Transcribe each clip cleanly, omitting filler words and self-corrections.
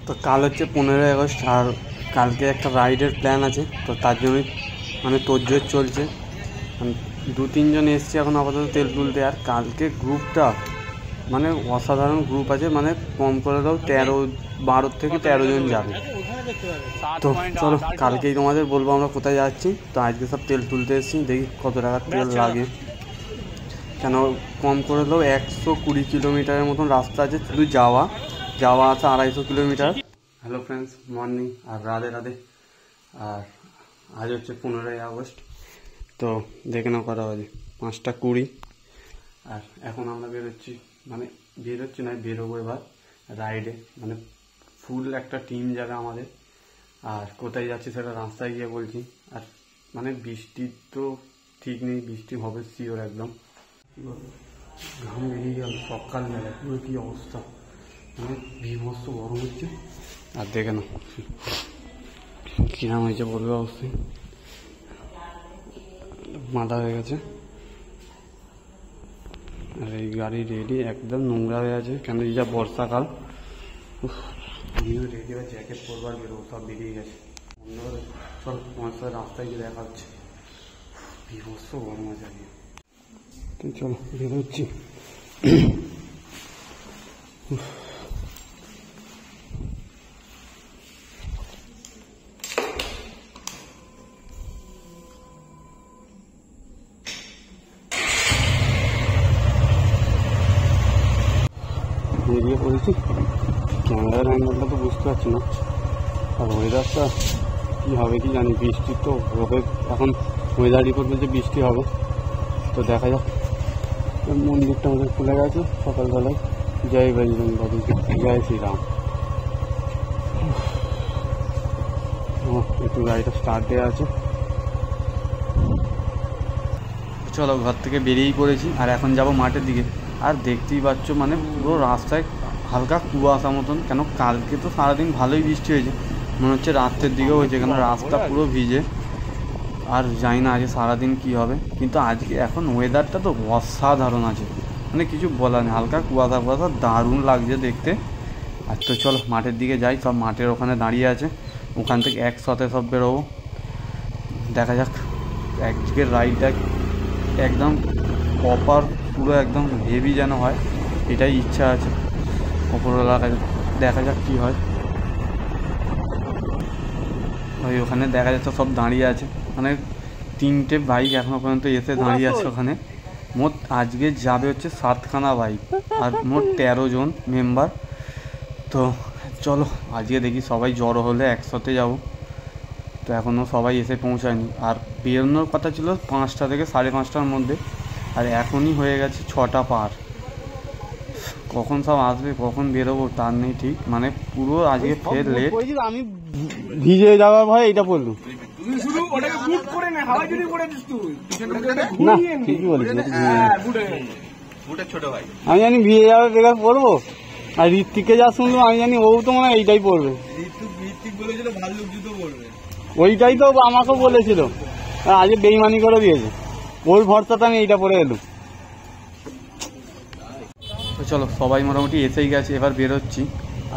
তো কাল হচ্ছে 15ই আগস্ট, আর কালকে একটা রাইডের প্ল্যান আছে। তো তার জন্যই মানে তোড়জোড় চলছে। 2-3 জন এসছে এখন আপাতত তেল তুলতে। আর কালকে গ্রুপটা মানে অসাধারণ গ্রুপ আছে, মানে কম করে দাও 12 থেকে 13 জন যাবে। তো চলো কালকেই তোমাদের বলবো আমরা কোথায় যাচ্ছি। তো আজকে সব তেল তুলতে এসেছি, দেখি কত টাকার তেল লাগে। কেন কম করে দাও 120 কিলোমিটারের মতন রাস্তা আছে, শুধু যাওয়া আসা 250 কিলোমিটার। হ্যালো ফ্রেন্ডস, মর্নিং আর রাধে রাধে। আর আজ হচ্ছে 15ই আগস্ট। তো দেখে নাও করা বাজে 5:20। আর এখন আমরা বেরোচ্ছি বেরোবো এবার রাইডে, মানে ফুল একটা টিম যাবে আমাদের। আর কোথায় যাচ্ছি সেটা রাস্তায় গিয়ে বলছি। আর মানে বৃষ্টির তো ঠিক নেই, বৃষ্টি হবে শিওর একদম। ঘাম বেরিয়ে গেল সকালবেলা, পুরো কী অবস্থা, মানে বিভৎস গরম হচ্ছে। আর দেখে না কিরম হয়েছে বলবে অবশ্যই, মাথা হয়ে গেছে। আর এই গাড়ি রেডি একদম নোংরা হয়ে আছে, কেন এই যা বর্ষাকাল। আমিও রেডি হয়ে জ্যাকেট পরবার বেরোবো, সব বেরিয়ে গেছে। চল তোমার সাথে রাস্তায় গিয়ে দেখা হচ্ছে। বিভৎস গরম আছে আজকে। চলো বেরোচ্ছি। বেরিয়ে পড়েছি, ক্যামেরার অ্যাঙ্গেলটা তো বুঝতে পারছি না। আর ওয়েদারটা কী হবে কি জানি, বৃষ্টি তো হবে এখন। ওয়েদার রিপোর্ট বলছে বৃষ্টি হবে, তো দেখা যাক। মন্দিরটা আমাদের খুলে গেছে সকালবেলায়। জয় বজরংবলী, জয় শ্রীরাম। একটু গাড়িটা স্টার্ট দেওয়া আছে। চলো ঘর থেকে বেরিয়েই পড়েছি, আর এখন যাব মাঠের দিকে। আর দেখতেই পাচ্ছ মানে পুরো রাস্তায় হালকা কুয়াশা মতন। কেন কালকে তো সারাদিন ভালোই বৃষ্টি হয়েছে, মনে হচ্ছে রাত্রের দিকেও হয়েছে, কেন রাস্তা পুরো ভিজে। আর জানি না আজকে সারাদিন কী হবে, কিন্তু আজকে এখন ওয়েদারটা তো অসাধারণ আছে, মানে কিছু বলার নেই। হালকা কুয়াশা দারুণ লাগছে দেখতে। আর তো চলো মাঠের দিকে যাই, সব মাঠের ওখানে দাঁড়িয়ে আছে, ওখান থেকে একসাথে সব বেরোবো। দেখা যাক আজকের রাইডটা একদম প্রপার পুরো একদম হেভি যেন হয়, এটাই ইচ্ছা আছে। ওপরওয়ালা দেখা যাক কী হয়। ওই ওখানে দেখা যাচ্ছে সব দাঁড়িয়ে আছে, মানে 3টে বাইক এখনও পর্যন্ত এসে দাঁড়িয়ে আছে ওখানে। মোট আজকে যাবে হচ্ছে 7খানা বাইক, আর মোট 13 জন মেম্বার। তো চলো আজকে দেখি সবাই জড়ো হলে একসাথে যাব। তো এখনও সবাই এসে পৌঁছায়নি। আর বেরোনোর কথা ছিল 5টা থেকে 5:30টার মধ্যে, আর এখনই হয়ে গেছে 6টা পার। কখন সব আসবে, কখন বেরোবো তার নেই ঠিক, মানে পুরো আজকে ফের লেট। আমি ভিজে যাওয়ার ভয় এটা বললু না, ঠিকই বলিস। আমি জানি ভিজে যাওয়ার বেকার পড়বো। আর ঋত্বিককে যা শুনলাম আমি জানি ও তো মনে হয় এইটাই পড়বে। ওইটাই তো আমাকেও বলেছিল, আজকে বেইমানি করে দিয়েছে। ওর ভরসাতে আমি এইটা পড়ে এলুম। তো চলো সবাই মোটামুটি এসেই গেছে, এবার বেরোচ্ছি।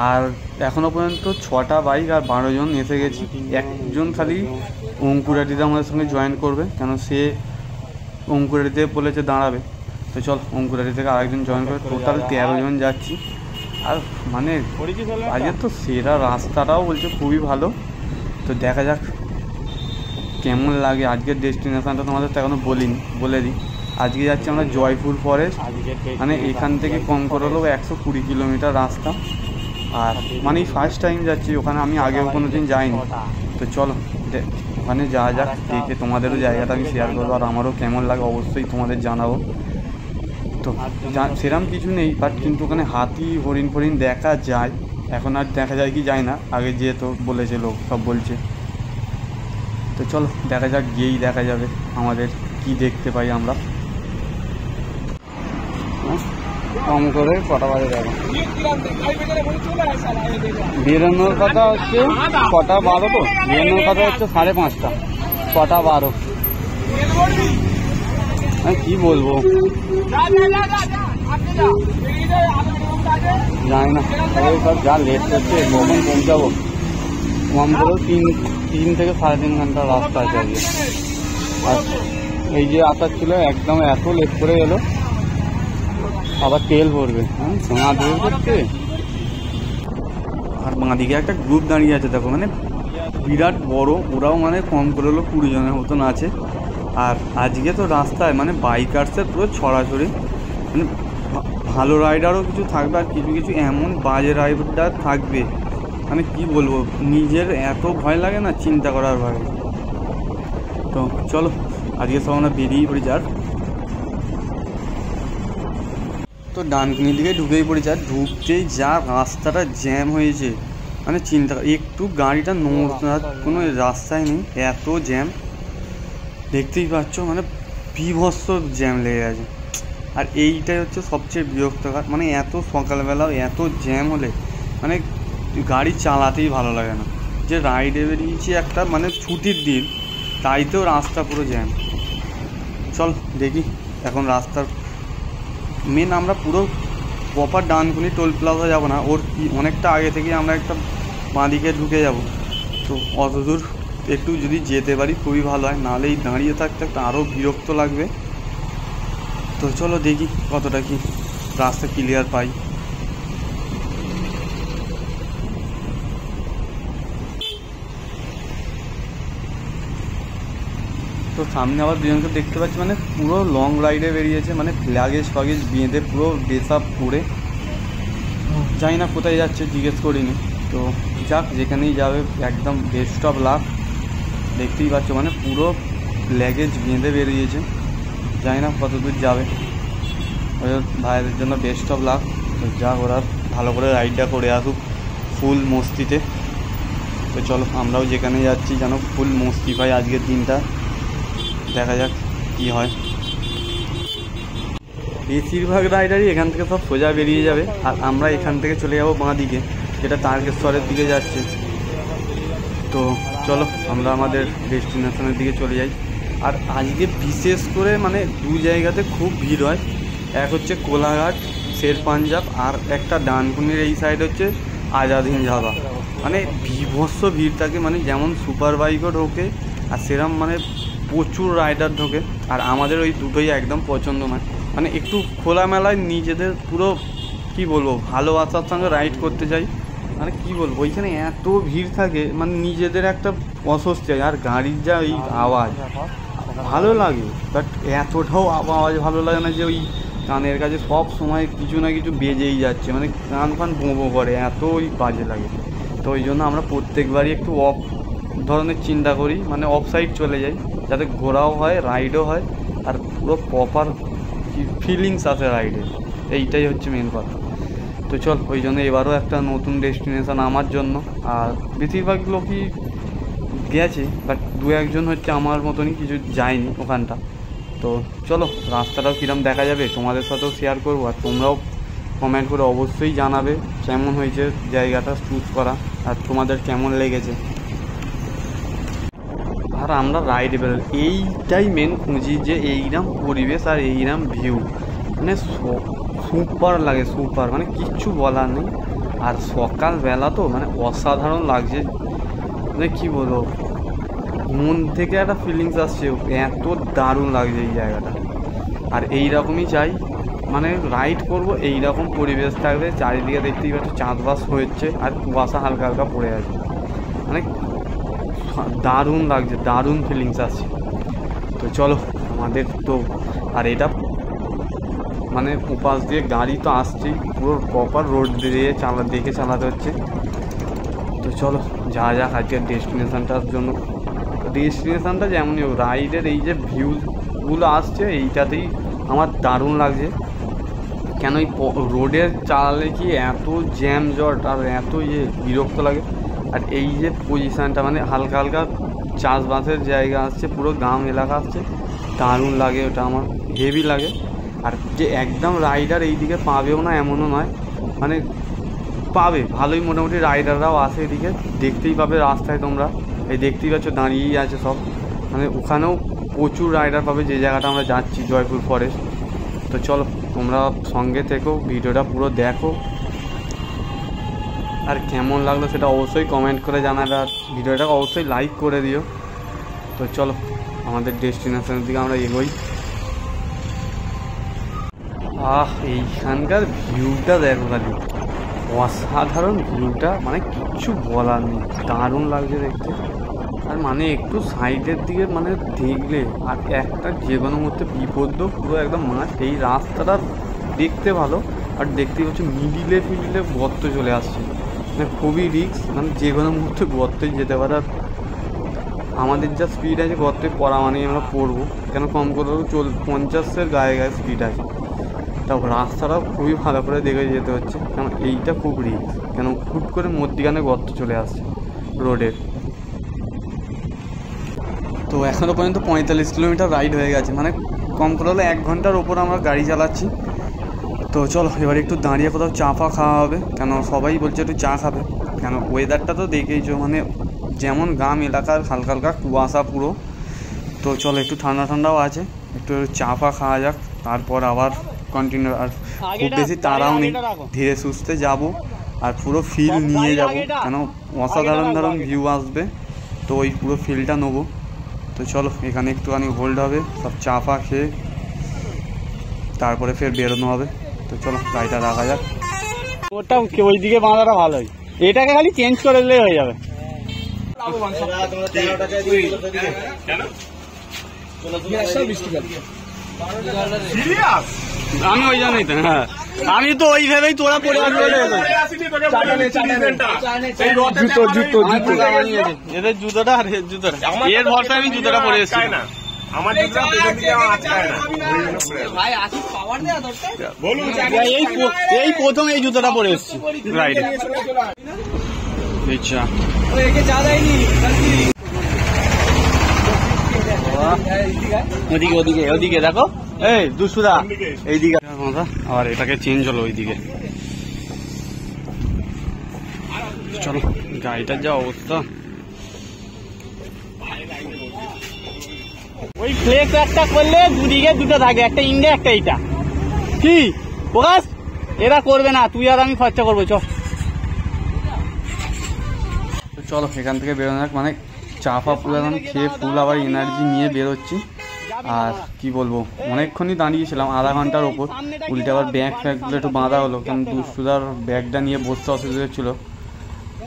আর এখনও পর্যন্ত 6টা বাইক আর 12 জন এসে গেছি। একজন খালি অঙ্কুরাটিতে আমাদের সঙ্গে জয়েন করবে, কেন সে অঙ্কুরাটিতে বলেছে দাঁড়াবে। তো চল অঙ্কুরাটি থেকে আরেকজন জয়েন করবে, টোটাল 13 জন যাচ্ছি। আর মানে আজকে তো সেরা, রাস্তাটাও বলছে খুবই ভালো। তো দেখা যাক কেমন লাগে। আজকের ডেস্টিনেশনটা তোমাদের তো এখনও বলে দিই। আজকে যাচ্ছি আমরা জয়পুর ফরেস্ট, মানে এখান থেকে কম করে হলেও 120 কিলোমিটার রাস্তা। আর মানে ফার্স্ট টাইম যাচ্ছি ওখানে, আমি আগেও কোনো দিন যাইনি। তো চলো ওখানে যাওয়া যাক, দেখে তোমাদেরও জায়গাটা আমি শেয়ার করবো, আর আমারও কেমন লাগে অবশ্যই তোমাদের জানাবো। তো সেরকম কিছু নেই, বাট কিন্তু ওখানে হাতি হরিণ দেখা যায়। এখন আর দেখা যায় কি যায় না, আগে যেহেতু বলেছে লোক সব বলছে। তো চলো দেখা যাক, গিয়েই দেখা যাবে আমাদের কি দেখতে পাই আমরা। কম করে কটা বাজে যাবে, বেরোনোর কথা হচ্ছে 6:12। তো বেরোনোর কথা হচ্ছে 5:30, 6:12। আমি কি বলবো, জানি না সব যা লেট করছে কখন পৌঁছাবো। কম করেও 3 থেকে 3.5 ঘন্টা রাস্তা আছে আজকে। আর এই যে আসার ছিল একদম এত লেট করে এলো, আবার তেল ভরবে। সোনা দূর করছে। আর বাঁদিকে একটা গ্রুপ দাঁড়িয়ে আছে দেখো, মানে বিরাট বড়, ওরাও মানে কম করে হলো 20 জনের মতন আছে। আর আজকে তো রাস্তায় মানে বাইকার্সের পুরো ছড়াছড়ি, মানে ভালো রাইডারও কিছু থাকবে আর কিছু কিছু এমন বাজে রাইডার থাকবে, মানে কি বলবো, নিজের এত ভয় লাগে না চিন্তা করার ভয়। তো চলো আজকে সব আমরা বেরিয়েই পড়েছি। আর তো ডানকুনির দিকে ঢুকেই পড়েছি। আর ঢুকতেই যা রাস্তাটা জ্যাম হয়েছে, মানে চিন্তা একটু গাড়িটা নোড়ার কোনো রাস্তায় নেই, এত জ্যাম দেখতেই পাচ্ছ, মানে বিভৎস জ্যাম লেগে গেছে। আর এইটাই হচ্ছে সবচেয়ে বিরক্তকর, মানে এত সকালবেলাও এত জ্যাম হলে মানে গাড়ি চালাতেই ভালো লাগে না। যে রাইডে বেরিয়েছি একটা মানে ছুটির দিন, তাইতেও রাস্তা পুরো জ্যাম। চল দেখি এখন রাস্তার মেন আমরা পুরো প্রপার ডানকুনি টোল প্লাজা যাবো না, ওর অনেকটা আগে থেকে আমরা একটা বাঁদিকে ঢুকে যাব। তো অত দূর একটু যদি যেতে পারি খুবই ভালো হয়, নাহলে এই দাঁড়িয়ে থাকতে একটা আরও বিরক্ত লাগবে। তো চলো দেখি কতটা কি রাস্তা ক্লিয়ার পাই। তো সামনে আবার দুজনকে দেখতে পাচ্ছি, মানে পুরো লং রাইডে বেরিয়েছে, মানে লাগেজ ফাগেজ বেঁধে পুরো ড্রেস আপ করে। জানি না কোথায় যাচ্ছে, জিজ্ঞেস করিনি। তো যাক, যেখানেই যাবে একদম বেস্ট অফ লাক। দেখতেই পাচ্ছ মানে পুরো লাগেজ বেঁধে বেরিয়েছে, জানি না কত দূর যাবে। ওই ভাইদের জন্য বেস্ট অফ লাক। তো যাক, ওরা ভালো করে রাইডটা করে আসুক ফুল মস্তিতে। তো চলো আমরাও যেখানে যাচ্ছি যেন ফুল মস্তি পাই আজকের দিনটা, দেখা যাক কি হয়। বেশিরভাগ রাইডারই এখান থেকে সব সোজা বেরিয়ে যাবে, আর আমরা এখান থেকে চলে যাবো বাঁ দিকে, যেটা তারকেশ্বরের দিকে যাচ্ছে। তো চলো আমরা আমাদের ডেস্টিনেশনের দিকে চলে যাই। আর আজকে বিশেষ করে মানে 2 জায়গাতে খুব ভিড় হয়, এক হচ্ছে কোলাঘাট শের পাঞ্জাব, আর একটা ডানকুনির এই সাইড হচ্ছে আজাদ হিন্দ ধাবা। মানে বিভৎস ভিড় থাকে, মানে যেমন সুপার বাইকও ঢোকে আর সেরম মানে প্রচুর রাইডার ঢোকে। আর আমাদের ওই দুটোই একদম পছন্দ নয়, মানে একটু খোলামেলায় নিজেদের পুরো কি বলবো ভালোবাসার সঙ্গে রাইড করতে চাই। মানে কি বলবো, ওইখানে এত ভিড় থাকে, মানে নিজেদের একটা অস্বস্তি হয়। আর গাড়ির যা ওই আওয়াজ ভালো লাগে, বাট এতটাও আওয়াজ ভালো লাগে না যে ওই কানের কাছে সব সময় কিছু না কিছু বেজেই যাচ্ছে, মানে কান ফান বোঁবো করে, এত ওই বাজে লাগে। তো ওই জন্য আমরা প্রত্যেকবারই একটু অফ ধরনের চিন্তা করি, মানে অফ সাইড চলে যাই, যাতে ঘোরাও হয় রাইডও হয় আর পুরো প্রপার ফিলিংস আসে রাইডে। এইটাই হচ্ছে মেন কথা। তো চল, ওই জন্য এবারও একটা নতুন ডেস্টিনেশন আমার জন্য। আর বেশিরভাগ লোকই গেছে, বাট 2-1 জন হচ্ছে আমার মতনই কিছু যায়নি ওখানটা। তো চলো রাস্তাটাও কীরকম দেখা যাবে তোমাদের সাথেও শেয়ার করবো, আর তোমরাও কমেন্ট করে অবশ্যই জানাবে কেমন হয়েছে জায়গাটা চুজ করা, আর তোমাদের কেমন লেগেছে। আর আমরা রাইড বেরোল এইটাই মেন খুঁজি, যে এইরকম পরিবেশ আর এইরকম ভিউ, মানে সুপার লাগে, সুপার, মানে কিচ্ছু বলার নেই। আর সকালবেলা তো মানে অসাধারণ লাগছে, মানে কী বলবো, মন থেকে একটা ফিলিংস আসছে, এত দারুণ লাগছে এই জায়গাটা। আর এই রকমই চাই, মানে রাইড করবো এইরকম পরিবেশ থাকবে, চারিদিকে দেখতেই পাচ্ছ চাঁদবাস হচ্ছে আর কুয়াশা হালকা হালকা পড়ে আছে, মানে দারুণ লাগছে, দারুণ ফিলিংস আসছে। তো চলো আমাদের তো, আর এটা মানে উপাস দিয়ে গাড়ি তো আসছেই, পুরো প্রপার রোড দিয়ে দেখে চালাতে হচ্ছে। তো চলো যা যাক আজকের ডেস্টিনেশনটার জন্য। ডেস্টিনেশনটা যেমনই হোক, রাইডের এই যে ভিউগুলো আসছে এইটাতেই আমার দারুণ লাগছে। কেন এই রোডে চালালে কি এত জ্যাম জট আর এত বিরক্ত লাগে। আর এই যে পজিশানটা মানে হালকা হালকা চাষবাসের জায়গা আসছে, পুরো গ্রাম এলাকা আসছে, দারুণ লাগে, ওটা আমার হেভি লাগে। আর যে একদম রাইডার এই দিকে পাবেও না এমনও নয়, মানে পাবে ভালোই, মোটামুটি রাইডাররাও আসে এদিকে, দেখতেই পাবে রাস্তায় তোমরা, এই দেখতেই পাচ্ছ দাঁড়িয়েই আছে সব, মানে ওখানেও প্রচুর রাইডার পাবে যে জায়গাটা আমরা যাচ্ছি জয়পুর ফরেস্ট। তো চলো তোমরা সঙ্গে থেকো, ভিডিওটা পুরো দেখো, আর কেমন লাগলো সেটা অবশ্যই কমেন্ট করে জানাবে, আর ভিডিওটাকে অবশ্যই লাইক করে দিও। তো চলো আমাদের ডেস্টিনেশনের দিকে আমরা এগোই। এইখানকার ভিউটা দেখো খালি, অসাধারণ ভিউটা, মানে কিচ্ছু বলার নেই, দারুণ লাগছে দেখতে। আর মানে একটু সাইডের দিকে মানে দেখলে আর একটা যে কোনো মুহূর্তে বিপদ, পুরো একদম মাছ। এই রাস্তাটা দেখতে ভালো, আর দেখতেই হচ্ছে মিডিলে গর্ত চলে আসছে, মানে খুবই রিস্ক, মানে যে কোনো মুহূর্তে গর্তে যেতে পারে। আর আমাদের যা স্পিড আছে গর্তে পড়া মানেই আমরা পড়বো, কেন কম করে 50-এর গায়ে স্পিড আছে। তাও রাস্তাটা খুবই ভালো করে দেখে যেতে হচ্ছে, কেন এইটা খুব রিস্ক, কেন হুট করে মধ্যিখানে গর্ত চলে আসছে রোডের। তো এখনও পর্যন্ত 45 কিলোমিটার রাইড হয়ে গেছে, মানে কম করে হলে 1 ঘন্টার ওপর আমরা গাড়ি চালাচ্ছি। তো চলো এবার একটু দাঁড়িয়ে কোথাও চা ফা খাওয়া হবে, কেন সবাই বলছে একটু চা খাবে, কেন ওয়েদারটা তো দেখেইছো, মানে যেমন গ্রাম এলাকার হালকা হালকা কুয়াশা পুরো। তো চলো একটু ঠান্ডা ঠান্ডাও আছে, একটু চা ফা খাওয়া যাক, তারপর আবার কন্টিনিউ। আর খুব বেশি তাড়াও নেই, ধীরে সুস্থে যাব আর পুরো ফিল নিয়ে যাব, কেন অসাধারণ ভিউ আসবে, তো ওই পুরো ফিলটা নেবো। তো চলো এখানে একটুখানি হোল্ড হবে, সব চা ফা খেয়ে তারপরে ফের বেরোনো হবে। তো চলো গাড়িটা রাখা যাক। ওটা ওইদিকে বাঁধাটা ভালোই, এটাকে খালি চেঞ্জ করে দিলেই হয়ে যাবে। আমি ওই জানাই তো, হ্যাঁ আমি তো ওই ভেবেই তোরা পড়ে আসবে। এদের জুতোটা আর জুতোটা, এর ভরসা আমি জুতোটা পরে এসেছি না। এই প্রথম এই জুতোটা পরে এসেছি রাইডে। ওদিকে ওদিকে ওদিকে দেখো, এই দুসুদা এইদিকে, আর এটাকে চেঞ্জ হলো ওইদিকে। চলো গাড়িটার যা অবস্থা, ওই ফ্লেক্স একটা করলে দুদিকে দুটো থাকে, একটা ইন্ডিয়া একটা এইটা, কি প্রকাশ এরা করবে না, তুই আর আমি খরচা করবো। চলো এখান থেকে বেরোনো যাক, মানে চা ফা ফুল এখন খেয়ে ফুল আবার এনার্জি নিয়ে বেরোচ্ছি। আর কি বলবো, অনেকক্ষণই দাঁড়িয়েছিলাম, আধা ঘন্টার ওপর। উল্টে আবার ব্যাগ ফ্যাগগুলো একটু বাঁধা হলো, কারণ দুসুদার ব্যাগটা নিয়ে বসতে অসুবিধা হচ্ছিলো।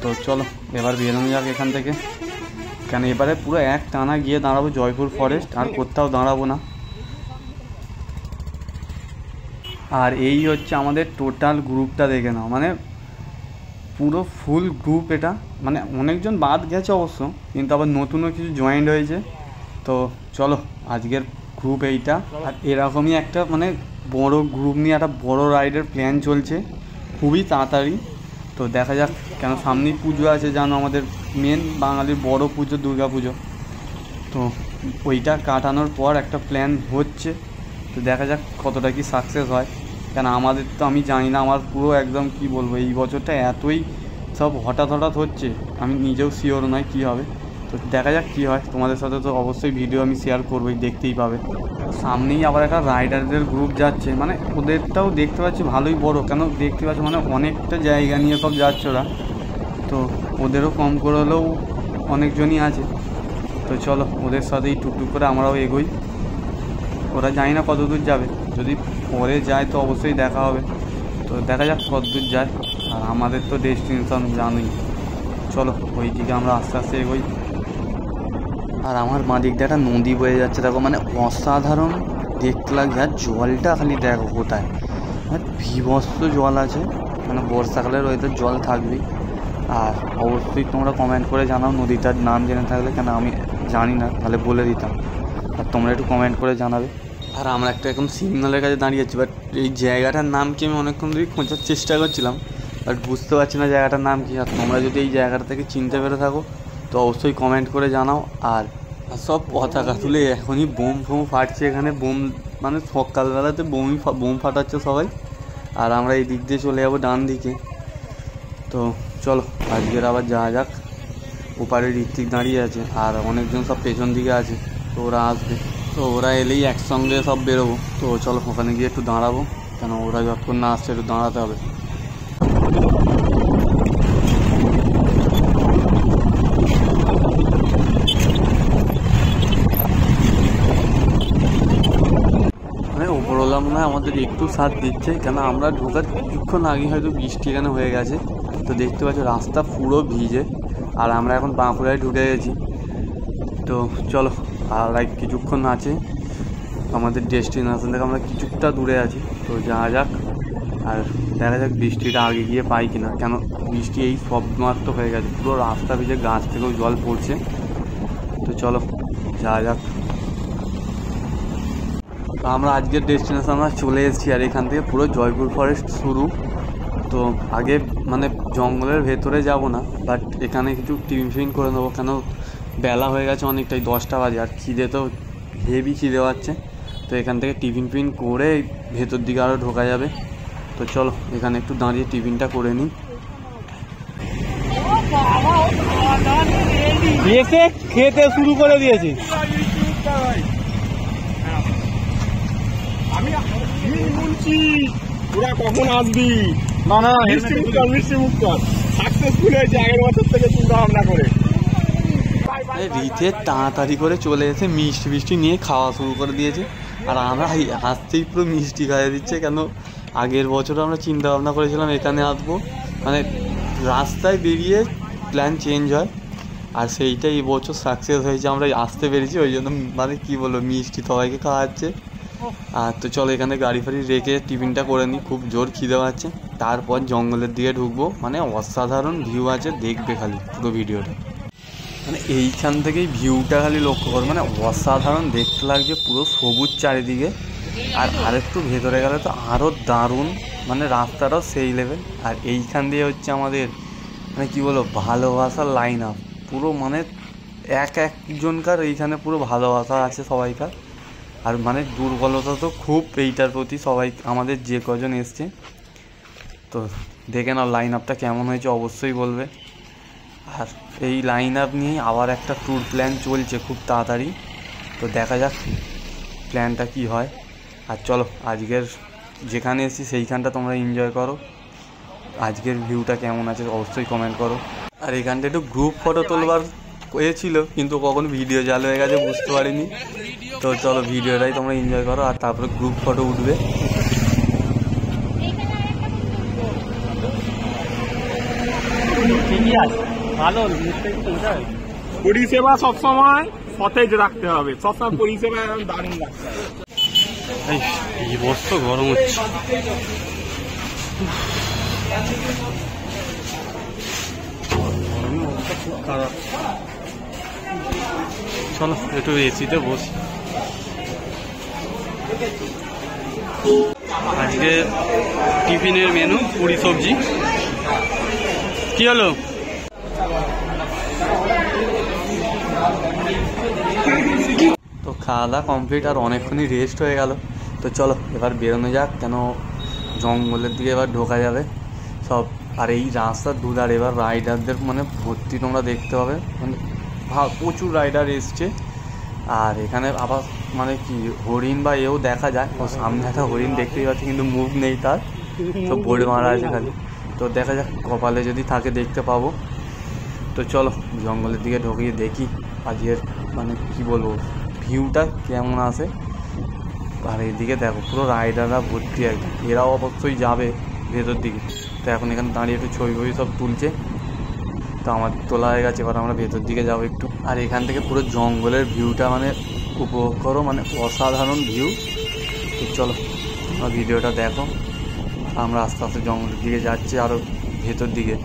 তো চলো এবার বেরোনো যাক এখান থেকে, কেন এবারে পুরো এক টানা গিয়ে দাঁড়াবো জয়পুর ফরেস্ট, আর কোথাও দাঁড়াবো না। আর এই হচ্ছে আমাদের টোটাল গ্রুপটা, দেখে নাও, মানে পুরো ফুল গ্রুপ এটা, মানে অনেকজন বাদ গেছে অবশ্য, কিন্তু আবার নতুনও কিছু জয়েন্ট হয়েছে। তো চলো আজকের গ্রুপ এইটা, আর এরকমই একটা মানে বড় গ্রুপ নিয়ে একটা বড় রাইডের প্ল্যান চলছে খুবই তাড়াতাড়ি। তো দেখা যাক, কেন সামনেই পুজো আছে জানো, আমাদের মেন বাঙালির বড় পুজো দুর্গা পুজো। তো ওইটা কাটানোর পর একটা প্ল্যান হচ্ছে, তো দেখা যাক কতটা কি সাকসেস হয়। কেন আমাদের তো আমি জানি না, আমার পুরো একদম কি বলবো, এই বছরটা এতই সব হঠাৎ হচ্ছে, আমি নিজেও শিওর নয় কী হবে। তো দেখা যাক কী হয়, তোমাদের সাথে তো অবশ্যই ভিডিও আমি শেয়ার করবোই, দেখতেই পাবে। সামনেই আবার একটা রাইডারদের গ্রুপ যাচ্ছে, মানে ওদেরটাও দেখতে পাচ্ছি ভালোই বড়, কেন দেখতে পাচ্ছি মানে অনেকটা জায়গা নিয়ে সব যাচ্ছে ওরা। তো ওদেরও কম করে হলেও অনেকজনই আছে। তো চলো ওদের সাথেই টুকটুক করে আমরাও এগোই। ওরা জানি না কত দূর যাবে, যদি পরে যায় তো অবশ্যই দেখা হবে। তো দেখা যাক কত দূর যায়, আর আমাদের তো ডেস্টিনেশন জানোই। চলো ওই দিকে আমরা আস্তে আস্তে এগোই। আর আমার বাঁ দিক দিয়ে একটা নদী বয়ে যাচ্ছে, দেখো মানে অসাধারণ দেখতে লাগছে। আর জলটা খালি দেখো কোথায়, মানে বিভৎস জল আছে, মানে বর্ষাকালের ওয়েদার জল থাকবেই। আর অবশ্যই তোমরা কমেন্ট করে জানাও নদীটার নাম জেনে থাকলে, কেন আমি জানি না, তাহলে বলে দিতাম। আর তোমরা একটু কমেন্ট করে জানাবে। আর আমরা একটা এখন সিগন্যালের কাছে দাঁড়িয়ে আছি, বাট এই জায়গাটার নাম কি আমি অনেকক্ষণ ধরেই খোঁজার চেষ্টা করছিলাম, বাট বুঝতে পারছি না জায়গাটার নাম কি। আর তোমরা যদি এই জায়গাটা থেকে চিনতে পেরে থাকো তো অবশ্যই কমেন্ট করে জানাও। আর সব পতাকা তুলে এখনই বোম ফাটছে এখানে, বোম মানে সকালবেলাতে বোম ফাটাচ্ছে সবাই। আর আমরা এই দিক দিয়ে চলে যাবো ডান দিকে। তো চলো আজকের আবার যাওয়া যাক। ওপারে ঋত্বিক দাঁড়িয়ে আছে, আর অনেকজন সব পেছন দিকে আছে, তো ওরা আসবে। তো ওরা এলেই একসঙ্গে সব বেরোবো। তো চলো ওখানে গিয়ে একটু দাঁড়াবো, কেন ওরা যতক্ষণ না আসছে একটু দাঁড়াতে হবে। আমাদের একটু সাথ দিচ্ছে, কেন আমরা ঢোকার কিছুক্ষণ আগে হয়তো বৃষ্টি এখানে হয়ে গেছে। তো দেখতে পাচ্ছ রাস্তা পুরো ভিজে, আর আমরা এখন বাঁকুড়ায় ঢুকে গেছি। তো চলো, আর কিছুক্ষণ আছে আমাদের ডেস্টিনেশন থেকে, আমরা কিছুটা দূরে আছি। তো যাওয়া যাক, আর দেখা যাক বৃষ্টিটা আগে গিয়ে পাই কিনা, কেন বৃষ্টি এই সবমাত্র হয়ে গেছে, পুরো রাস্তা ভিজে, গাছ থেকেও জল পড়ছে। তো চলো যাওয়া যাক। তো আমরা আজকের ডেস্টিনেশন আমরা চলে এসেছি, আর এখান থেকে পুরো জয়পুর ফরেস্ট শুরু। তো আগে মানে জঙ্গলের ভেতরে যাব না, বাট এখানে কিছু টিফিন করে নেবো, কেন বেলা হয়ে গেছে অনেকটাই, 10টা বাজে, আর খিদে তো হেভি খিদে পাচ্ছে। তো এখান থেকে টিফিন করে ভেতর দিকে আরও ঢোকা যাবে। তো চলো এখানে একটু দাঁড়িয়ে টিফিনটা করে নিই। এসে খেতে শুরু করে দিয়েছি। আমি বলছি তোরা কখন আসবি? না না, মিষ্টি মুখ কর, সাকসেসফুল হয়েছে আগের বছর থেকে চিন্তা ভাবনা করে। রিতে তাড়াতাড়ি করে চলে এসে মিষ্টি নিয়ে খাওয়া শুরু করে দিয়েছে, আর আমরা আসতেই পুরো মিষ্টি খাইয়ে দিচ্ছে। কেন আগের বছর আমরা চিন্তা ভাবনা করেছিলাম এখানে আসবো, মানে রাস্তায় বেরিয়ে প্ল্যান চেঞ্জ হয়, আর সেইটাই এই বছর সাকসেস হয়েছে, আমরা আসতে পেরেছি। ওই জন্য মানে কী বলবো, মিষ্টি সবাইকে খাওয়াচ্ছে। আর তো চলো এখানে গাড়ি ফাড়ি রেখে টিফিনটা করে নিই, খুব জোর খিদে পাচ্ছে। তারপর জঙ্গলের দিকে ঢুকবো, মানে অসাধারণ ভিউ আছে, দেখবে খালি পুরো ভিডিওটা। মানে এইখান থেকেই ভিউটা খালি লক্ষ্য করো, মানে অসাধারণ দেখতে লাগছে, পুরো সবুজ চারিদিকে। আর আরেকটু ভেতরে গেলে তো আরও দারুণ, মানে রাস্তাটাও সেই লেভেল। আর এইখান দিয়ে হচ্ছে আমাদের মানে কী বলো, ভালোবাসার লাইন আপ পুরো, মানে একজনকার এইখানে পুরো ভালোবাসা আছে সবাইকার। আর মানে দুর্বলতা তো খুব এইটার প্রতি সবাই, আমাদের যে কজন এসছে। তো দেখে নাও লাইন আপটা কেমন হয়েছে, অবশ্যই বলবে। আর এই লাইন আপ নিয়েই আবার একটা ট্যুর প্ল্যান চলছে খুব তাড়াতাড়ি। তো দেখা যাক প্ল্যানটা কি হয়। আর চলো আজকের যেখানে এসেছি সেইখানটা তোমরা এনজয় করো, আজকের ভিউটা কেমন আছে অবশ্যই কমেন্ট করো। আর এখানটা একটু গ্রুপ ফটো তোলবার হয়েছিল, কিন্তু কখন ভিডিও চালু হয়ে গেছে বুঝতে পারিনি। তো চলো ভিডিওটাই তোমরা এনজয় করো, আর তারপরে গ্রুপ ফটো উঠবে। ভালো পরিষেবা সবসময় সতেজ রাখতে হবে, সবসময় পরিষেবা দারুণ রাখতে হবে। এই বস্ত গরম হচ্ছে। খুব খারাপ। চলো একটু এসিতে বসি। আজকে টিফিনের মেনু পুরি সবজি। কি হলো? তো খাওয়া দাওয়া কমপ্লিট, আর অনেকক্ষণই রেস্ট হয়ে গেল। তো চলো এবার বেরোনো যাক, কেন জঙ্গলের দিকে এবার ঢোকা যাবে সব। আর এই রাস্তার দুধার এবার রাইডারদের মানে ভর্তি তোমরা দেখতে পাবে, মানে প্রচুর রাইডার এসছে। আর এখানে আবার মানে কি হরিণ বা এও দেখা যায়, ও সামনে একটা হরিণ দেখতেই পাচ্ছি, কিন্তু মুভ নেই তার, তো বোর্ড মারা আছে খালি। তো দেখা যাক কপালে যদি থাকে দেখতে পাবো। তো চলো জঙ্গলের দিকে ঢুকিয়ে দেখি আজকের মানে কি বলবো ভিউটা কেমন আসে। আর এইদিকে দেখো পুরো রাইডাররা ভর্তি একদম, এরাও অবশ্যই যাবে ভেতর দিকে। তো এখন এখানে দাঁড়িয়ে একটু ছবি সব তুলছে। তো আমার তোলা হয়ে গেছে, এবার আমরা ভেতর দিকে যাবো একটু। আর এখান থেকে পুরো জঙ্গলের ভিউটা মানে উপভোগ করো, মানে অসাধারণ ভিউ। তো চলো তোমরা ভিডিওটা দেখো। আমরা আস্তে আস্তে জঙ্গলের দিকে যাচ্ছি, আরও ভেতর দিকে।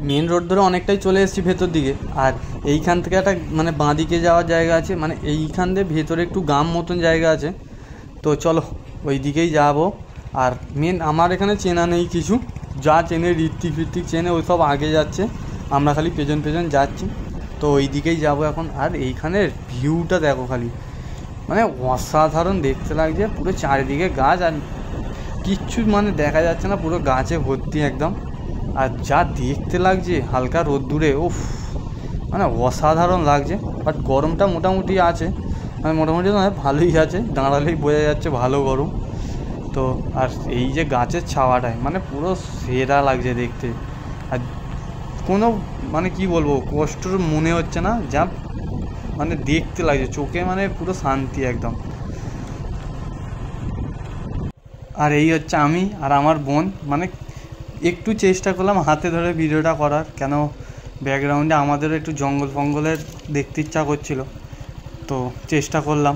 মেন রোড ধরে অনেকটাই চলে এসেছি ভেতর দিকে। আর এইখান থেকে একটা মানে বাঁদিকে যাওয়ার জায়গা আছে, মানে এইখান দিয়ে ভেতরে একটু গ্রাম মতন জায়গা আছে। তো চলো ওই দিকেই যাবো। আর মেন আমার এখানে চেনা নেই কিছু, যা চেনে ঋত্বিক চেনে ওই সব আগে যাচ্ছে, আমরা খালি পেছন পেছন যাচ্ছি। তো ওই দিকেই যাবো এখন। আর এইখানের ভিউটা দেখো খালি, মানে অসাধারণ দেখতে লাগছে। পুরো চারিদিকে গাছ আর কিচ্ছু মানে দেখা যাচ্ছে না, পুরো গাছে ভর্তি একদম। আর যা দেখতে লাগছে হালকা রোদ্দুরে, উফ মানে অসাধারণ লাগছে। বাট গরমটা মোটামুটি আছে, মানে মোটামুটি নয় ভালোই আছে, দাঁড়ালেই বোঝা যাচ্ছে ভালো গরম। তো আর এই যে গাছের ছাওয়াটায় মানে পুরো সেরা লাগছে দেখতে। আর কোনো মানে কি বলবো কষ্ট মনে হচ্ছে না, যা মানে দেখতে লাগছে চোখে, মানে পুরো শান্তি একদম। আর এই হচ্ছে আমি আর আমার বোন, মানে একটু চেষ্টা করলাম হাতে ধরে ভিডিওটা করার, কেন ব্যাকগ্রাউন্ডে আমাদেরও একটু জঙ্গল ফঙ্গলের দেখতে ইচ্ছা করছিল, তো চেষ্টা করলাম।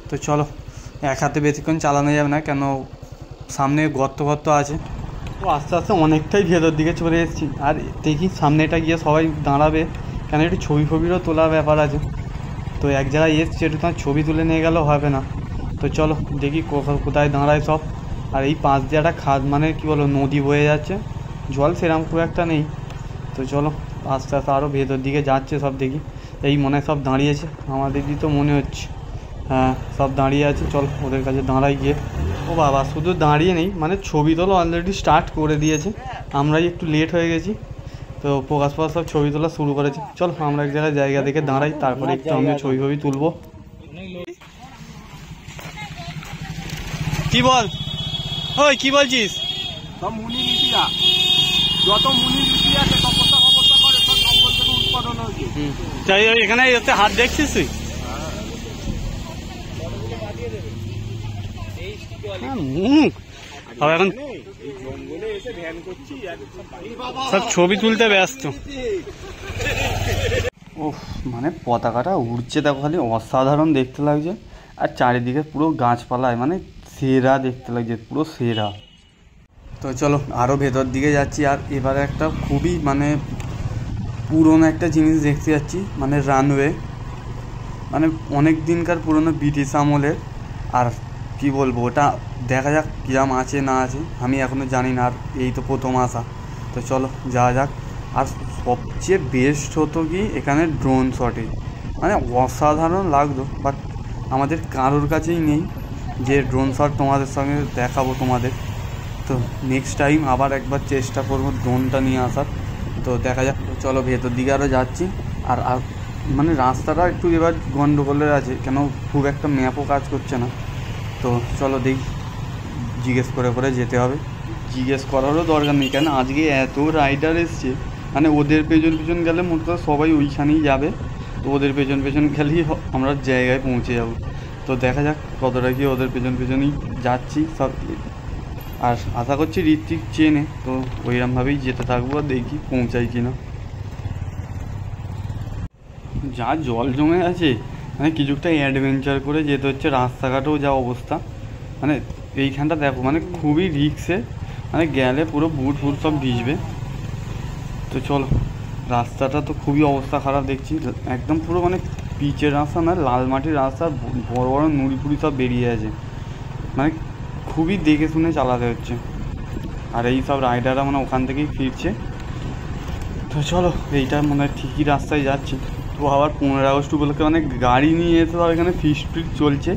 তো চলো, এক হাতে বেশিক্ষণ চালানো যাবে না, কেন সামনে গর্ত আছে। তো আস্তে আস্তে অনেকটাই ভেতর দিকে চলে এসেছি। আর দেখি সামনেটা গিয়ে সবাই দাঁড়াবে, কেন একটু ছবি ফবিরও তোলার ব্যাপার আছে। তো এক জায়গায় এসছি, একটু তোমার ছবি তুলে নিয়ে গেলেও হবে না। তো চলো দেখি কোথায় দাঁড়ায় সব। আর এই পাশ দিয়ে একটা মানে কী বলো নদী বয়ে যাচ্ছে, জল সেরকম খুব একটা নেই। তো চলো আস্তে আস্তে আরও ভেতর দিকে যাচ্ছে সব, দেখি এই মনে সব দাঁড়িয়েছে আমাদের দিকে, তো মনে হচ্ছে হ্যাঁ সব দাঁড়িয়ে আছে। চল ওদের কাছে দাঁড়াই গিয়ে। ও বাবা, শুধু দাঁড়িয়ে নেই, মানে ছবি তোলা অলরেডি স্টার্ট করে দিয়েছে, আমরাই একটু লেট হয়ে গেছি। তো প্রকাশ সব ছবি তোলা শুরু করেছে। চল আমরা এক জায়গায় জায়গা দেখে দাঁড়াই, তারপরে একটু আমিও ছবি ফবি তুলবো। কি বল ওই কি বলছিস? সব মুনি ঋষিরা, যত মুনি ঋষি আছে তপস্যা করে সব জঙ্গল থেকে উৎপাদন হয়েছে। তাই এখানে হাত দেখছিস তুই? এখন জঙ্গলে এসে ধ্যান করছি, সব ছবি তুলতে ব্যস্ত। ও মানে পতাকাটা উড়ছে দেখো, খালি অসাধারণ দেখতে লাগছে। আর চারিদিকে পুরো গাছপালায়, মানে সেরা দেখতে লাগছে, পুরো সেরা। তো চলো আরও ভেতর দিকে যাচ্ছি। আর এবারে একটা খুবই মানে পুরনো একটা জিনিস দেখতে যাচ্ছি, মানে রানওয়ে, মানে অনেক দিনকার পুরনো ব্রিটিশ আমলের। আর কি বলবো, ওটা দেখা যাক কিরম আছে না আছে, আমি এখনও জানি না, আর এই তো প্রথম আসা। তো চলো যাওয়া যাক। আর সবচেয়ে বেস্ট হতো কি এখানে ড্রোন শটে, মানে অসাধারণ লাগতো। বাট আমাদের কারোর কাছেই নেই যে ড্রোন শট তোমাদের সঙ্গে দেখাবো তোমাদের। তো নেক্সট টাইম আবার একবার চেষ্টা করবো ড্রোনটা নিয়ে আসার। তো দেখা যাক। চলো ভেতর দিকে আরও যাচ্ছি। আর মানে রাস্তাটা একটু এবার গন্ডগোলের আছে, কেন খুব একটা ম্যাপও কাজ করছে না। তো চলো দেখি, জিজ্ঞেস করে যেতে হবে। জিজ্ঞেস করারও দরকার নেই, কেন আজকে এত রাইডার এসছে, মানে ওদের পেছন গেলে মোট কথা সবাই ওইখানেই যাবে। তো ওদের পেছন গেলেই আমরা জায়গায় পৌঁছে যাব। তো দেখা যাক কতটা কি ওদের পেছনই যাচ্ছি সব। আর আশা করছি ঋত্বিক চেনে, তো ওইরকমভাবেই যেতে থাকবো, আর দেখি পৌঁছাই কিনা। যা জল জমে আছে, মানে কিছুটা অ্যাডভেঞ্চার করে যেতে হচ্ছে, রাস্তাঘাটেও যা অবস্থা, মানে এইখানটা দেখো মানে খুবই রিস্কে, মানে গেলে পুরো বুট সব ভিজবে। তো চলো, রাস্তাটা তো খুবই অবস্থা খারাপ দেখছি, একদম পুরো মানে পিচের রাস্তা না, লাল মাটির রাস্তা, বড় বড় নুড়ি ফুড়ি সব বেরিয়ে আছে, মানে খুবই দেখে শুনে চালাতে হচ্ছে। আর এই সব রাইডাররা মানে ওখান থেকেই ফিরছে। তো চলো, এইটা মনে হয় ঠিকই রাস্তায় যাচ্ছে। তো আবার 15 আগস্ট উপলক্ষে মানে গাড়ি নিয়ে এসে সব এখানে ফিস্ট চলছে,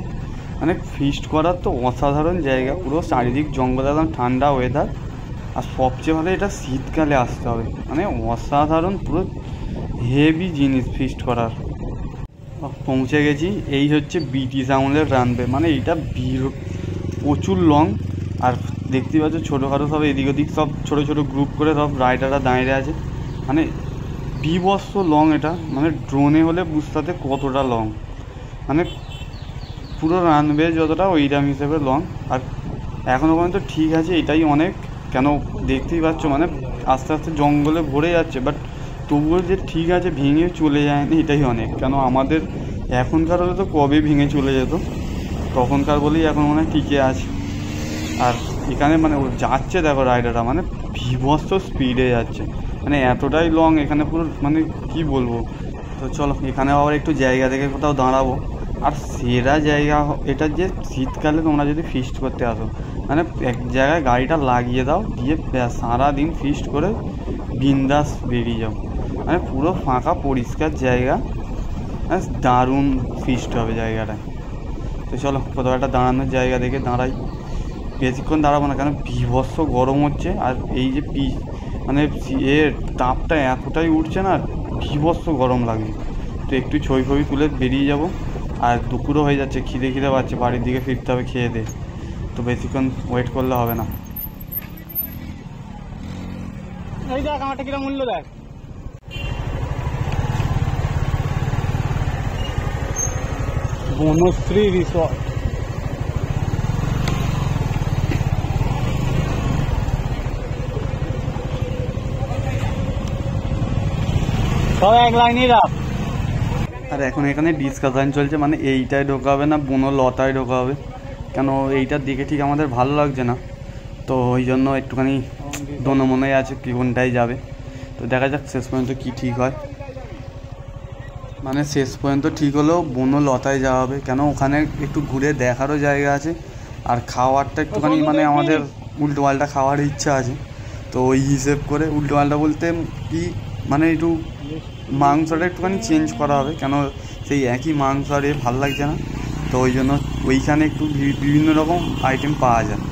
মানে ফিস্ট করার তো অসাধারণ জায়গা, পুরো চারিদিক জঙ্গল, একদম ঠান্ডা ওয়েদার। আর সবচেয়ে ভালো এটা শীতকালে আসতে হবে, মানে অসাধারণ পুরো হেভি জিনিস ফিস্ট করার। পৌঁছে গেছি, এই হচ্ছে ব্রিটিশ আমলের রানওয়ে, মানে এইটা প্রচুর লং। আর দেখতে পাচ্ছ ছোটোখাটো সব এদিক ওদিক সব ছোটো ছোটো গ্রুপ করে সব রাইডাররা দাঁড়িয়ে আছে, মানে বিবস্ত লং এটা, মানে ড্রোনে হলে বুঝতে কতটা লং, মানে পুরো রানওয়ে যতটা ওইরকম হিসেবে লং। আর এখনও পর্যন্ত ঠিক আছে, এটাই অনেক, কেন দেখতেই পাচ্ছ মানে আস্তে আস্তে জঙ্গলে ভরে যাচ্ছে, বাট তবুও যে ঠিক আছে ভেঙে চলে যায়নি, এটাই অনেক। কেন আমাদের এখনকার হলে তো কবে ভেঙে চলে যেত, তখনকার বলেই এখন মনে হয় টিকে আছে। আর এখানে মানে যাচ্ছে দেখো রাইডাররা, মানে বিভৎস স্পিডে যাচ্ছে, মানে এতটাই লং এখানে পুরো, মানে কি বলবো। তো চলো এখানে আবার একটু জায়গা দেখে কোথাও দাঁড়াবো। আর সেরা জায়গা এটা যে শীতকালে তোমরা যদি ফিস্ট করতে আসো, মানে এক জায়গায় গাড়িটা লাগিয়ে দাও, দিয়ে সারাদিন ফিস্ট করে বিন্দাস বেরিয়ে যাও। মানে পুরো ফাঁকা পরিষ্কার জায়গা, দারুণ ফিস্ট হবে জায়গাটায়। তো চলো কোথাও একটা দাঁড়ানোর জায়গা দেখে দাঁড়াই। বেশিক্ষণ দাঁড়াবো না, কেন বীভৎস গরম হচ্ছে। আর এই যে মানে এর তাপটা এতটাই উঠছে না, বীভৎস গরম লাগবে। তো একটু ছবি ফবি তুলে বেরিয়ে যাব। আর দুপুরও হয়ে যাচ্ছে, খিদে পাচ্ছে, বাড়ির দিকে ফিরতে হবে খেয়ে দে। তো বেশিক্ষণ ওয়েট করলে হবে না। এই দেখ আমারটা কিরকম মূল্য দেখ। বনশ্রী রিসর্ট, সব এক লাইনে রাখ। আর এখন এখানে ডিসকাশন চলছে, মানে এইটায় ঢোকা হবে না বনলতায় ঢোকা হবে। কেন এইটার দিকে ঠিক আমাদের ভালো লাগছে না, তো ওই জন্য একটুখানি দোনো মনে আছে কি কোনটায় যাবে। তো দেখা যাক শেষ পর্যন্ত কি ঠিক হয়। মানে শেষ পর্যন্ত ঠিক হলেও বনলতায় যাওয়া হবে, কেন ওখানে একটু ঘুরে দেখারও জায়গা আছে। আর খাওয়ারটা একটুখানি মানে আমাদের উল্টোপাল্টা খাওয়ার ইচ্ছা আছে। তো ওই হিসেব করে উল্টোপাল্টা বলতে কি, মানে একটু মাংসটা একটুখানি চেঞ্জ করা হবে, কেন সেই একই মাংস আর ভালো লাগছে না। তো ওই জন্য ওইখানে একটু বিভিন্ন রকম আইটেম পাওয়া যায়।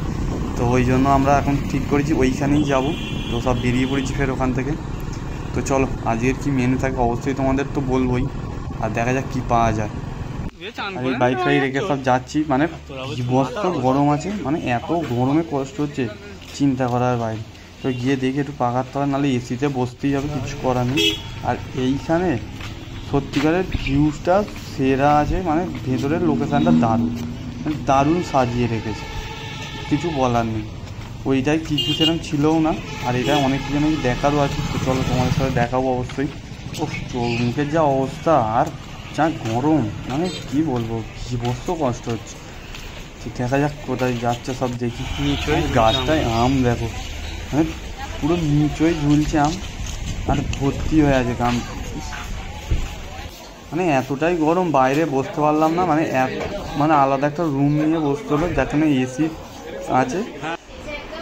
তো ওই জন্য আমরা এখন ঠিক করেছি ওইখানেই যাব। তো সব বেরিয়ে পড়েছি ফের ওখান থেকে। তো চলো আজকের কি মেনু থাকে অবশ্যই তোমাদের তো বলবোই, আর দেখা যাক কি পাওয়া যায়। আর এই বাইক ফাইক রেখে সব যাচ্ছি, মানে বস্ত গরম আছে, মানে এত গরমে কষ্ট হচ্ছে চিন্তা করার বাইরে। তো গিয়ে দেখি একটু পাকার তলায়, নাহলে এসিতে বসতেই হবে, কিছু করার নেই। আর এইখানে সত্যিকারের ভিউজটা সেরা আছে, মানে ভেতরের লোকেশানটা দারুণ, মানে দারুণ সাজিয়ে রেখেছে, কিছু বলার নেই। ওইটাই কিছু সেরকম ছিলও না, আর এটা অনেক কিছু নাকি দেখারও আছে। তো চলো তোমাদের সাথে দেখাবো অবশ্যই। ও চোখ মুখের যা অবস্থা, আর যা গরম, মানে কি বলবো, বীভৎস কষ্ট হচ্ছে। দেখা যাক কোথায় যাচ্ছে সব দেখি। গাছটায় আম দেখো, মানে পুরো নিচই ঝুলছে আম, আর ভর্তি হয়ে আছে আম। মানে এতটাই গরম, বাইরে বসতে পারলাম না, মানে আলাদা একটা রুম নিয়ে বসতে হলো যেখানে এসি আছে।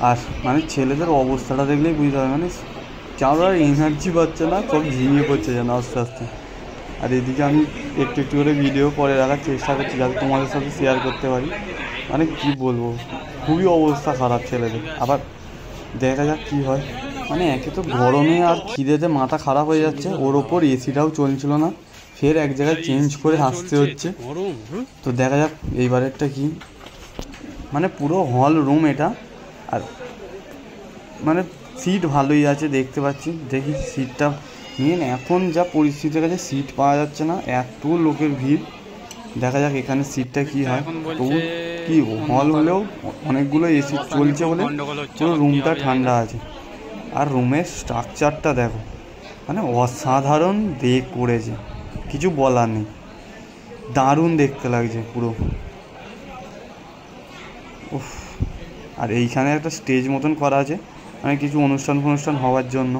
আর মানে ছেলেদের অবস্থাটা দেখলেই বুঝতে হবে, মানে কারোর আর এনার্জি পাচ্ছে না, সব ঝিমিয়ে পড়ছে যেন আস্তে আস্তে। আর এদিকে আমি একটু একটু করে ভিডিও করে রাখার চেষ্টা করছি যাতে তোমাদের সাথে শেয়ার করতে পারি। মানে কি বলবো, খুবই অবস্থা খারাপ ছেলেদের। আবার দেখা যাক কী হয়। মানে একে তো গরমে আর খিদেতে মাথা খারাপ হয়ে যাচ্ছে, ওর ওপর এসিটাও চলছিল না, ফের এক জায়গায় চেঞ্জ করে আসতে হচ্ছে। তো দেখা যাক এইবারেরটা কি। মানে পুরো হল রুম এটা, আর মানে সিট ভালোই আছে দেখতে পাচ্ছি। দেখি সিটটা নিয়ে, এখন যা পরিস্থিতির কাছে সিট পাওয়া যাচ্ছে না, এত লোকের ভিড়। দেখা যাক এখানে সিটটা কি হয়। তবু কি হল হলেও অনেকগুলো এসি চলছে বলে পুরো রুমটা ঠান্ডা আছে। আর রুমের স্ট্রাকচারটা দেখো, মানে অসাধারণ করেছে, কিছু বলার নেই, দারুণ দেখতে লাগছে পুরো। উফ, আর এইখানে একটা স্টেজ মতন করা আছে, মানে কিছু অনুষ্ঠান হওয়ার জন্য।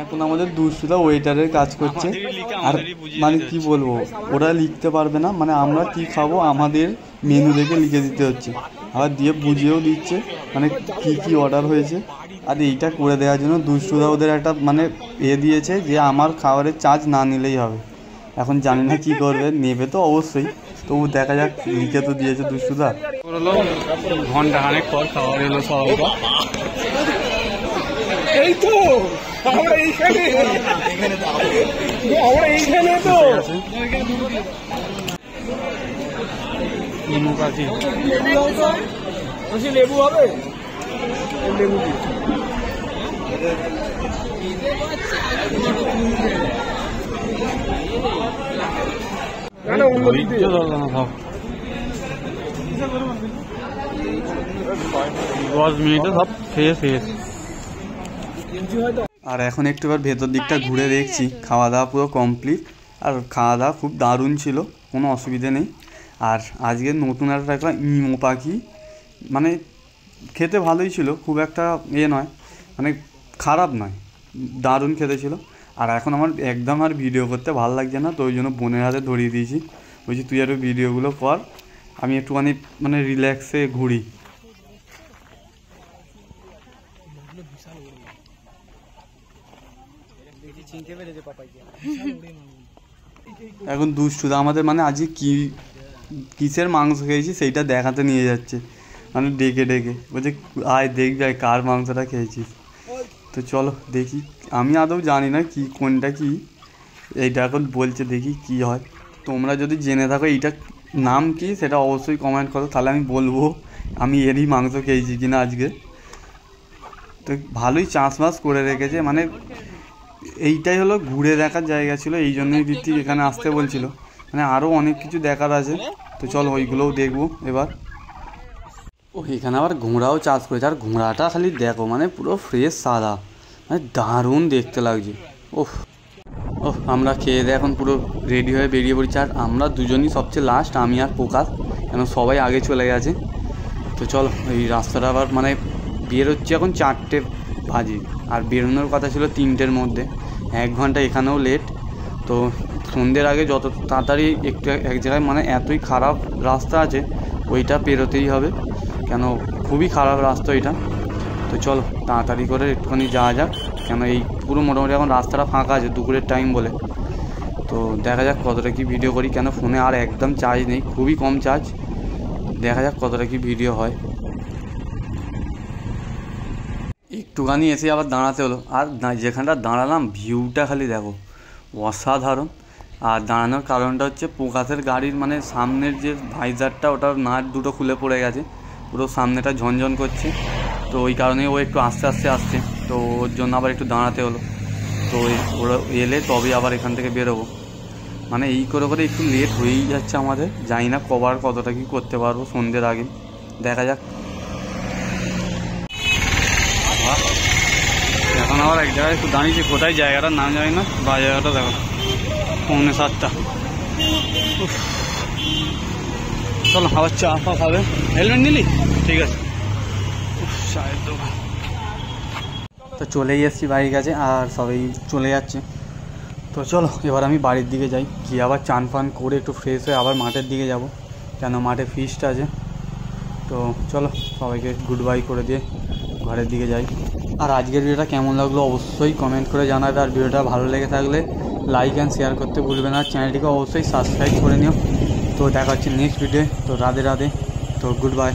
এখন আমাদের দুশোটা ওয়েটারের কাজ করছে। আর মানে কি বলবো, ওরা লিখতে পারবে না, মানে আমরা কি খাবো আমাদের মেনু দেখে লিখে দিতে হচ্ছে, আবার দিয়ে বুঝিয়েও দিচ্ছে মানে কি অর্ডার হয়েছে। আর এইটা করে দেওয়ার জন্য দুশোটা ওদের একটা মানে দিয়েছে যে আমার খাবারের চার্জ না নিলেই হবে। এখন জানি না কি করবে, নেবে তো অবশ্যই, তবু দেখা যাক, লিখে তো দিয়েছে দুশোটা। ঘন্টা খানেক পর খাবার এলো সবাই। এই তো আমরা এইখানে তো লেবু হবে, লেবু আর এখন একটু এবার ভেতর দিকটা ঘুরে দেখছি। খাওয়া দাওয়া পুরো কমপ্লিট, আর খাওয়া দাওয়া খুব দারুণ ছিল, কোনো অসুবিধে নেই। আর আজকে নতুন একটা ইমো পাখি, মানে খেতে ভালোই ছিল, খুব একটা নয়, মানে খারাপ নয়, দারুণ খেতে ছিল। আর এখন আমার একদম আর ভিডিও করতে ভালো লাগছে না, তো ওই জন্য বোনের হাতে ধরিয়ে দিয়েছি, বলছি তুই আরও ভিডিওগুলো কর, আমি একটুখানি মানে রিল্যাক্সে ঘুরি। এখন দুষ্টুদা আমাদের মানে আজকে কিসের মাংস খেয়েছি সেইটা দেখাতে নিয়ে যাচ্ছে, মানে ডেকে ডেকে বলছে আয় দেখবি আয় কার মাংসটা খেয়েছিস। তো চলো দেখি, আমি আদৌ জানি না কি কোনটা কি, এইটা এখন বলছে দেখি কি হয়। তোমরা যদি জেনে থাকো এইটা নাম কি সেটা অবশ্যই কমেন্ট করো, তাহলে আমি বলবো আমি এরই মাংস খেয়েছি কিনা আজকে। তো ভালোই চাষবাস করে রেখেছে, মানে এইটাই হলো ঘুরে দেখার জায়গা ছিল, এই জন্যই ঋত্বিক এখানে আসতে বলছিল, মানে আরও অনেক কিছু দেখার আছে। তো চলো ওইগুলোও দেখবো এবার। ও এখানে আবার ঘোড়াও চাষ করেছে, আর ঘোড়াটা খালি দেখো মানে পুরো ফ্রেশ সাদা, মানে দারুণ দেখতে লাগছে। ওহ ওহ আমরা খেয়ে দিয়ে এখন পুরো রেডি হয়ে বেরিয়ে পড়ছি, আর আমরা দুজনই সবচেয়ে লাস্ট, আমি আর প্রকাশ, কেন সবাই আগে চলে গেছে। তো চলো এই রাস্তাটা আবার মানে বেরোচ্ছি এখন 4টে বাজে, আর বেরোনোর কথা ছিল 3টের মধ্যে, 1 ঘন্টা এখানেও লেট। তো সন্ধ্যের আগে যত তাড়াতাড়ি একটু এক জায়গায় মানে এতই খারাপ রাস্তা আছে ওইটা পেরোতেই হবে, কেন খুবই খারাপ রাস্তা এটা। তো চলো তাড়াতাড়ি করে একটুখানি যাওয়া যাক, কেন এই পুরো মোটামুটি এখন রাস্তাটা ফাঁকা আছে দুপুরের টাইম বলে। তো দেখা যাক কতটা কি ভিডিও করি, কেন ফোনে আর একদম চার্জ নেই, খুবই কম চার্জ, দেখা যাক কতটা কি ভিডিও হয়। একটুখানি এসে আবার দাঁড়াতে হলো, আর যেখানটা দাঁড়ালাম ভিউটা খালি দেখো অসাধারণ। আর দাঁড়ানোর কারণটা হচ্ছে প্রকাশের গাড়ির মানে সামনের যে ভাইজারটা ওটার নাট দুটো খুলে পড়ে গেছে, পুরো সামনেটা ঝনঝন করছে, তো ওই কারণেই ও একটু আস্তে আস্তে আসছে, তো ওর জন্য আবার একটু দাঁড়াতে হলো। তো ওরা এলে তবে আবার এখান থেকে বেরোবো, মানে এই করে করে একটু লেট হয়েই যাচ্ছে আমাদের, জানি না কভার কতটা কি করতে পারবো সন্ধ্যের আগে, দেখা যাক। এখন আবার এক জায়গায় একটু দাঁড়িয়েছি, কোথায় জায়গাটার নাম জানি না, বা জায়গাটা দেখো 6:45। চলো আবার চা ফা খাবে, হেলমেট নিলি? ঠিক আছে। চায়ের দোকান তো চলেই এসছি বাড়ির কাছে, আর সবাই চলে যাচ্ছে। তো চলো এবার আমি বাড়ির দিকে যাই, গিয়ে আবার চান ফান করে একটু ফ্রেশ হয়ে আবার মাঠের দিকে যাব, কেন মাঠে ফিস্ট আছে। তো চলো সবাইকে গুড বাই করে দিয়ে ঘরের দিকে যাই। আর আজকের ভিডিওটা কেমন লাগলো অবশ্যই কমেন্ট করে জানাবে, আর ভিডিওটা ভালো লেগে থাকলে লাইক অ্যান্ড শেয়ার করতে ভুলবে না, চ্যানেলটিকে অবশ্যই সাবস্ক্রাইব করে নিও। তো দেখা হচ্ছে নেক্সট ভিডিও। তো রাধে রাধে, তো গুড বাই।